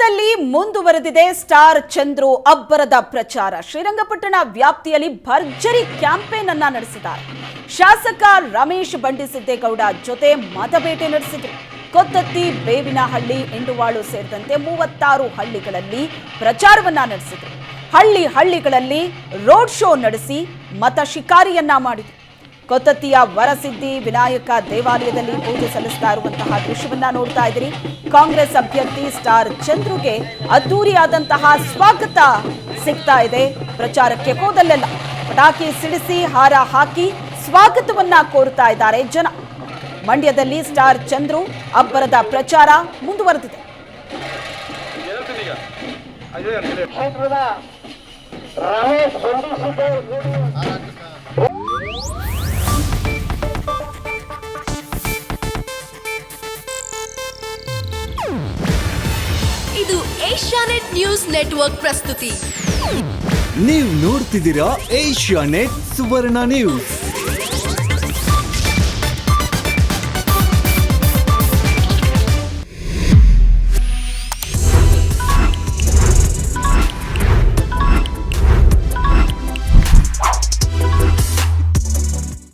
ಮಂಡ್ಯದಲ್ಲಿ ಮುಂದುವರೆದಿದೆ ಸ್ಟಾರ್ ಚಂದ್ರು ಅಬ್ಬರದ ಪ್ರಚಾರ. ಶ್ರೀರಂಗಪಟ್ಟಣ ವ್ಯಾಪ್ತಿಯಲ್ಲಿ ಭರ್ಜರಿ ಕ್ಯಾಂಪೇನ್ ಅನ್ನ ನಡೆಸಿದ್ದಾರೆ. ಶಾಸಕ ರಮೇಶ್ ಬಂಡಿಸಿದ್ದೇಗೌಡ ಜೊತೆ ಮತಬೇಟೆ ನಡೆಸಿದರು. ಕೊತ್ತತ್ತಿ, ಬೇವಿನಹಳ್ಳಿ, ಎಂಡುವಾಳು ಸೇರಿದಂತೆ 36 ಹಳ್ಳಿಗಳಲ್ಲಿ ಪ್ರಚಾರವನ್ನ ನಡೆಸಿದರು. ಹಳ್ಳಿಗಳಲ್ಲಿ ರೋಡ್ ಶೋ ನಡೆಸಿ ಮತ ಶಿಕಾರಿಯನ್ನ ಮಾಡಿದರು. ಕೊತ್ತತ್ತಿಯ ವರಸಿದ್ಧಿ ವಿನಾಯಕ ದೇವಾಲಯದಲ್ಲಿ ಪೂಜೆ ಸಲ್ಲಿಸ್ತಾ ಇರುವಂತಹ ದೃಶ್ಯವನ್ನ ನೋಡ್ತಾ ಇದ್ದೀರಿ. ಕಾಂಗ್ರೆಸ್ ಅಭ್ಯರ್ಥಿ ಸ್ಟಾರ್ ಚಂದ್ರುಗೆ ಅದ್ದೂರಿಯಾದಂತಹ ಸ್ವಾಗತ ಸಿಗ್ತಾ ಇದೆ. ಪ್ರಚಾರಕ್ಕೆ ಹೋದಲ್ಲೆಲ್ಲ ಪಟಾಕಿ ಸಿಡಿಸಿ ಹಾರ ಹಾಕಿ ಸ್ವಾಗತವನ್ನ ಕೋರುತ್ತಾ ಇದ್ದಾರೆ ಜನ. ಮಂಡ್ಯದಲ್ಲಿ ಸ್ಟಾರ್ ಚಂದ್ರು ಅಬ್ಬರದ ಪ್ರಚಾರ ಮುಂದುವರೆದಿದೆ. ಇದು ಏಷ್ಯಾನೆಟ್ ನ್ಯೂಸ್ ನೆಟ್ವರ್ಕ್ ಪ್ರಸ್ತುತಿ. ನೀವು ನೋಡ್ತಿದ್ದೀರಾ ಏಷ್ಯಾನೆಟ್ ಸುವರ್ಣ ನ್ಯೂಸ್.